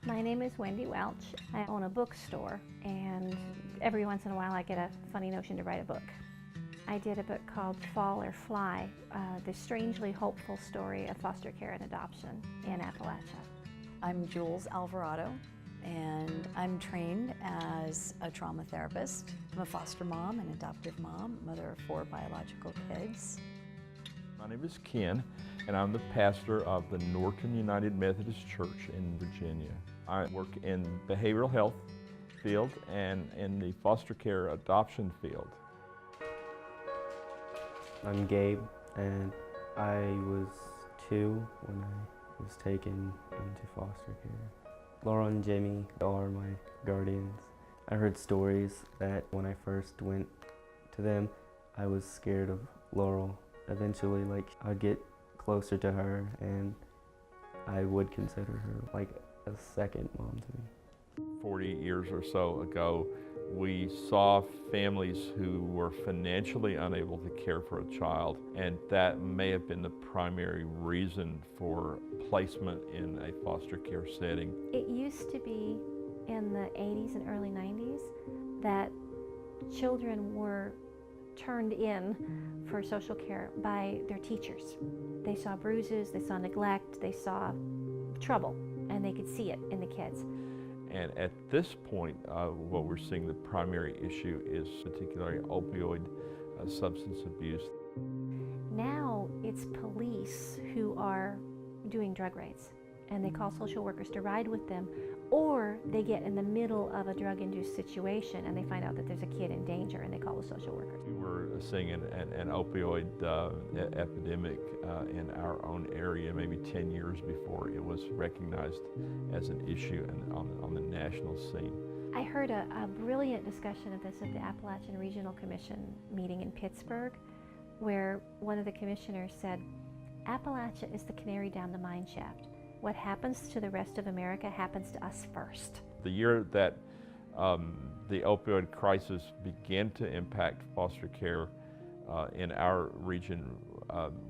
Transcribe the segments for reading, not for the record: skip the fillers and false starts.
My name is Wendy Welch. I own a bookstore, and every once in a while I get a funny notion to write a book. I did a book called Fall or Fly, the strangely hopeful story of foster care and adoption in Appalachia. I'm Jules Alvarado, and I'm trained as a trauma therapist. I'm a foster mom, an adoptive mom, mother of 4 biological kids. My name is Ken, and I'm the pastor of the Norton United Methodist Church in Virginia. I work in behavioral health field and in the foster care adoption field. I'm Gabe, and I was 2 when I was taken into foster care. Laura and Jimmy are my guardians. I heard stories that when I first went to them, I was scared of Laurel. Eventually, I'd get closer to her, and I would consider her like a second mom to me. 40 years or so ago, we saw families who were financially unable to care for a child, and that may have been the primary reason for placement in a foster care setting. It used to be in the 80s and early 90s that children were turned in for social care by their teachers. They saw bruises, they saw neglect, they saw trouble, and they could see it in the kids. And at this point, what we're seeing the primary issue is particularly opioid substance abuse. Now it's police who are doing drug raids, and they call social workers to ride with them, or they get in the middle of a drug-induced situation and they find out that there's a kid in danger and they call the social workers. We were seeing an opioid epidemic in our own area maybe 10 years before it was recognized as an issue on the national scene. I heard a brilliant discussion of this at the Appalachian Regional Commission meeting in Pittsburgh, where one of the commissioners said, Appalachia is the canary down the mine shaft. What happens to the rest of America happens to us first. The year that the opioid crisis began to impact foster care in our region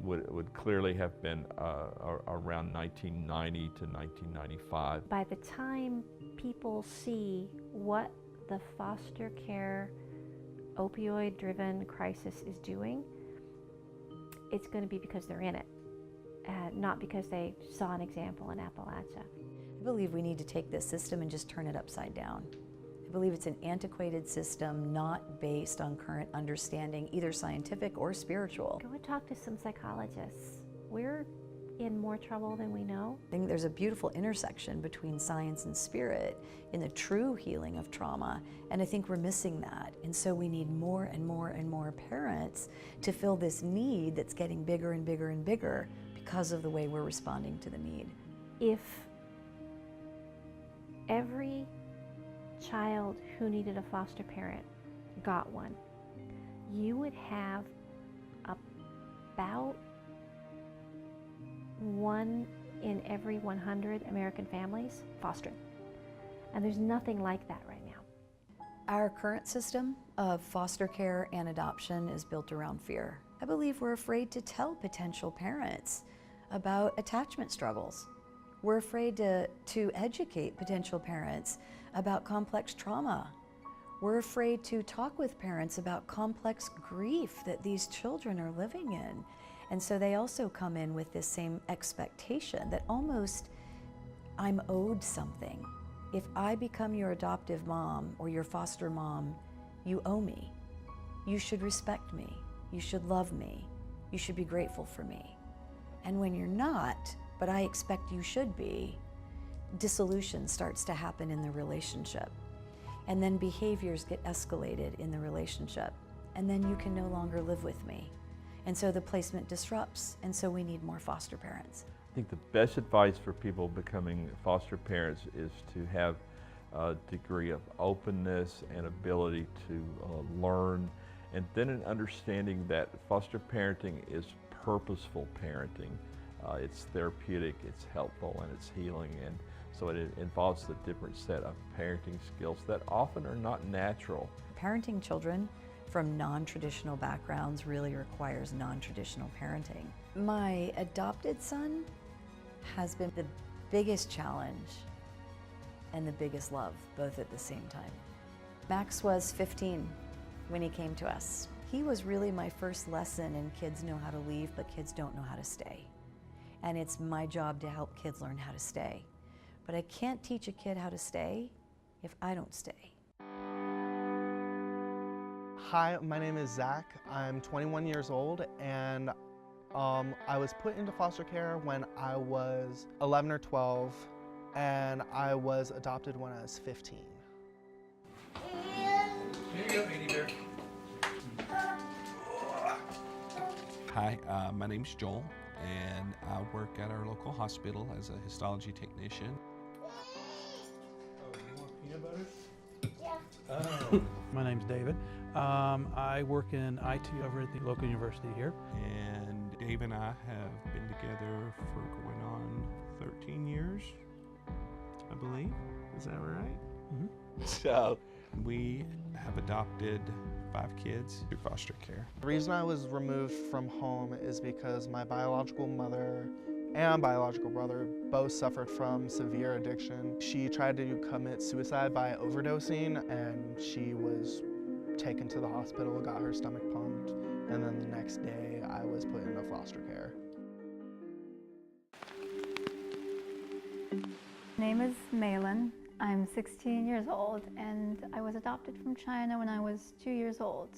would clearly have been around 1990 to 1995. By the time people see what the foster care opioid-driven crisis is doing, it's going to be because they're in it. Not because they saw an example in Appalachia. I believe we need to take this system and just turn it upside down. I believe it's an antiquated system not based on current understanding, either scientific or spiritual. Go and talk to some psychologists. We're in more trouble than we know. I think there's a beautiful intersection between science and spirit in the true healing of trauma, and I think we're missing that. And so we need more and more and more parents to fill this need that's getting bigger and bigger and bigger because of the way we're responding to the need. If every child who needed a foster parent got one, you would have about 1 in every 100 American families fostering. And there's nothing like that right now. Our current system of foster care and adoption is built around fear. I believe we're afraid to tell potential parents about attachment struggles. We're afraid to educate potential parents about complex trauma. We're afraid to talk with parents about complex grief that these children are living in. And so they also come in with this same expectation that almost I'm owed something. If I become your adoptive mom or your foster mom, you owe me. You should respect me. You should love me. You should be grateful for me. And when you're not, but I expect you should be, dissolution starts to happen in the relationship. And then behaviors get escalated in the relationship. And then you can no longer live with me. And so the placement disrupts, and so we need more foster parents. I think the best advice for people becoming foster parents is to have a degree of openness and ability to learn, and then an understanding that foster parenting is purposeful parenting. It's therapeutic, it's helpful, and it's healing, and so it involves a different set of parenting skills that often are not natural. Parenting children from non-traditional backgrounds really requires non-traditional parenting. My adopted son has been the biggest challenge and the biggest love, both at the same time. Max was 15 when he came to us. He was really my first lesson in kids know how to leave, but kids don't know how to stay. And it's my job to help kids learn how to stay. But I can't teach a kid how to stay if I don't stay. Hi, my name is Zach. I'm 21 years old, and I was put into foster care when I was 11 or 12, and I was adopted when I was 15. Here you go, baby bear. Hi, my name's Joel, and I work at our local hospital as a histology technician. Oh, you want peanut butter? Yeah. Oh. My name's David. I work in IT over at the local university here. And Dave and I have been together for going on 13 years, I believe. Is that right? Mm-hmm. So we have adopted 5 kids through foster care. The reason I was removed from home is because my biological mother and biological brother both suffered from severe addiction. She tried to commit suicide by overdosing, and she was taken to the hospital, got her stomach pumped, and then the next day I was put into foster care. My name is Malin. I'm 16 years old, and I was adopted from China when I was 2 years old.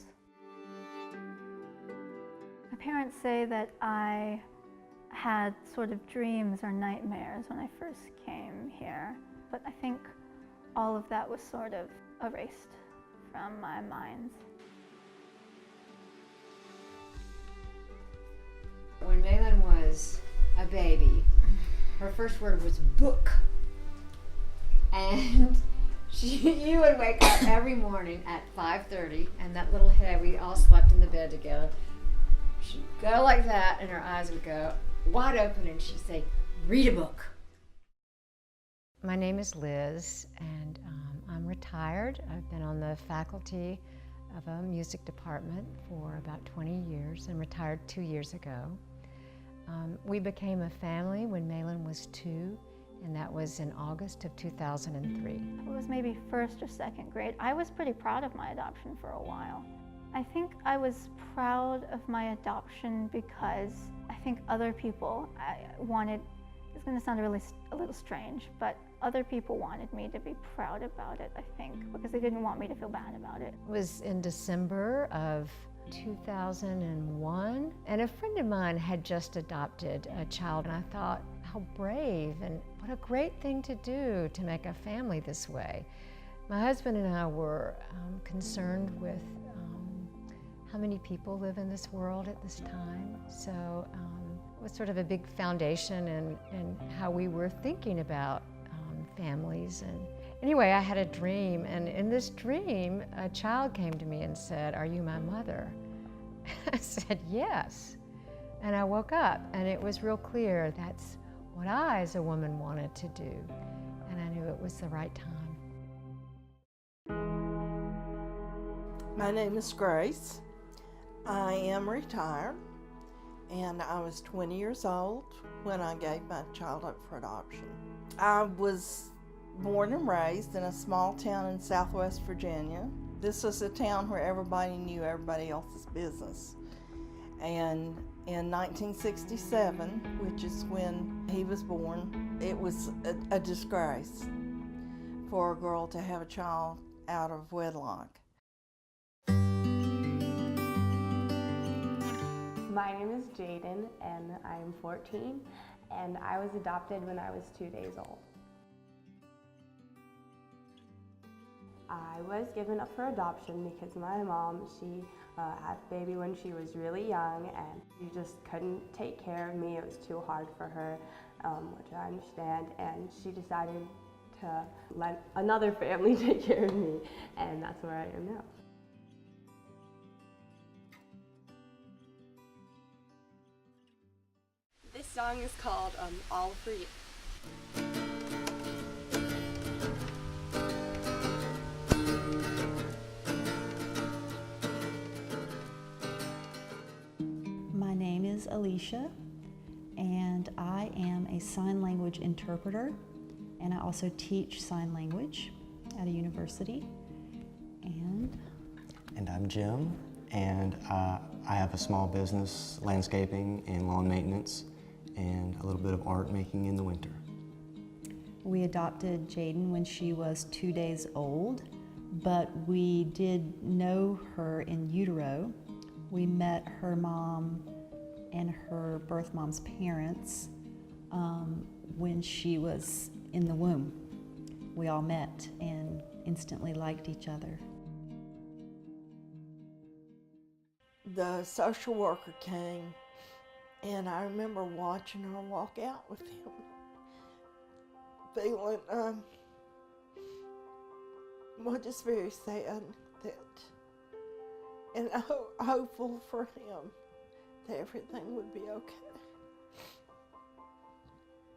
My parents say that I had sort of dreams or nightmares when I first came here, but I think all of that was sort of erased from my mind. When Malin was a baby, her first word was book. And you would wake up every morning at 5:30, and that little head, we all slept in the bed together. She'd go like that, and her eyes would go wide open, and she'd say, read a book. My name is Liz, and I'm retired. I've been on the faculty of a music department for about 20 years and retired 2 years ago. We became a family when Malin was 2, and that was in August of 2003. It was maybe first or second grade. I was pretty proud of my adoption for a while. I think I was proud of my adoption because I think other people wanted, it's going to sound a little strange, but other people wanted me to be proud about it, I think, because they didn't want me to feel bad about it. It was in December of 2001, and a friend of mine had just adopted a child, and I thought, how brave and what a great thing to do to make a family this way. My husband and I were concerned with how many people live in this world at this time, so it was sort of a big foundation in how we were thinking about families. And anyway, I had a dream, and in this dream, a child came to me and said, "Are you my mother?" I said, "Yes." And I woke up, and it was real clear that's what I, as a woman, wanted to do, and I knew it was the right time. My name is Grace. I am retired, and I was 20 years old when I gave my child up for adoption. I was born and raised in a small town in Southwest Virginia. This was a town where everybody knew everybody else's business. And in 1967, which is when he was born, it was a disgrace for a girl to have a child out of wedlock. My name is Jaden, and I am 14, and I was adopted when I was 2 days old. I was given up for adoption because my mom, she had a baby when she was really young, and she just couldn't take care of me. It was too hard for her, which I understand, and she decided to let another family take care of me, and that's where I am now. This song is called All For You. My name is Alicia, and I am a sign language interpreter, and I also teach sign language at a university. And I'm Jim, and I have a small business, landscaping and lawn maintenance, and a little bit of art making in the winter. We adopted Jaden when she was 2 days old, but we did know her in utero. We met her mom and her birth mom's parents when she was in the womb. We all met and instantly liked each other. The social worker came, and I remember watching her walk out with him, feeling, just very sad and hopeful for him that everything would be okay.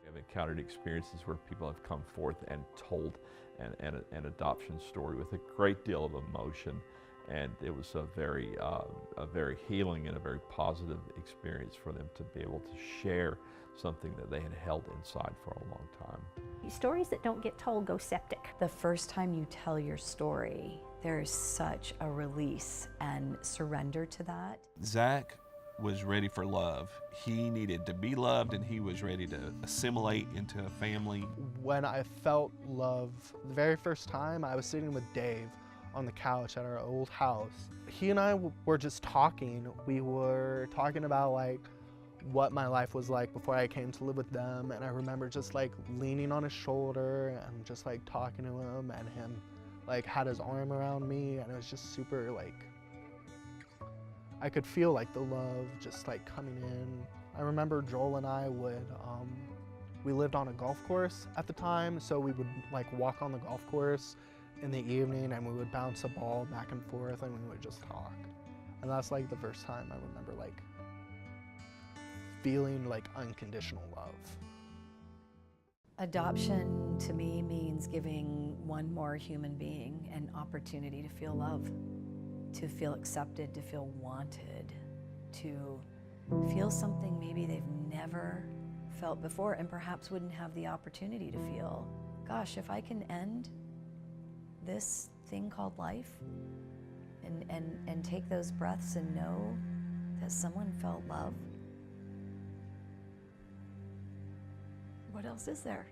We have encountered experiences where people have come forth and told an adoption story with a great deal of emotion, and it was a very healing and a very positive experience for them to be able to share something that they had held inside for a long time. Stories that don't get told go septic. The first time you tell your story, there's such a release and surrender to that. Zach was ready for love. He needed to be loved, and he was ready to assimilate into a family. When I felt love, the very first time, I was sitting with Dave on the couch at our old house. He and I were just talking. We were talking about like what my life was like before I came to live with them, and I remember just like leaning on his shoulder and just like talking to him, and him like had his arm around me, and it was just super like, I could feel like the love just like coming in. I remember Joel and I would, we lived on a golf course at the time, so we would like walk on the golf course in the evening, and we would bounce a ball back and forth, and we would just talk. And that's like the first time I remember like feeling like unconditional love. Adoption to me means giving one more human being an opportunity to feel love, to feel accepted, to feel wanted, to feel something maybe they've never felt before and perhaps wouldn't have the opportunity to feel. Gosh, if I can end this thing called life and take those breaths and know that someone felt love, what else is there?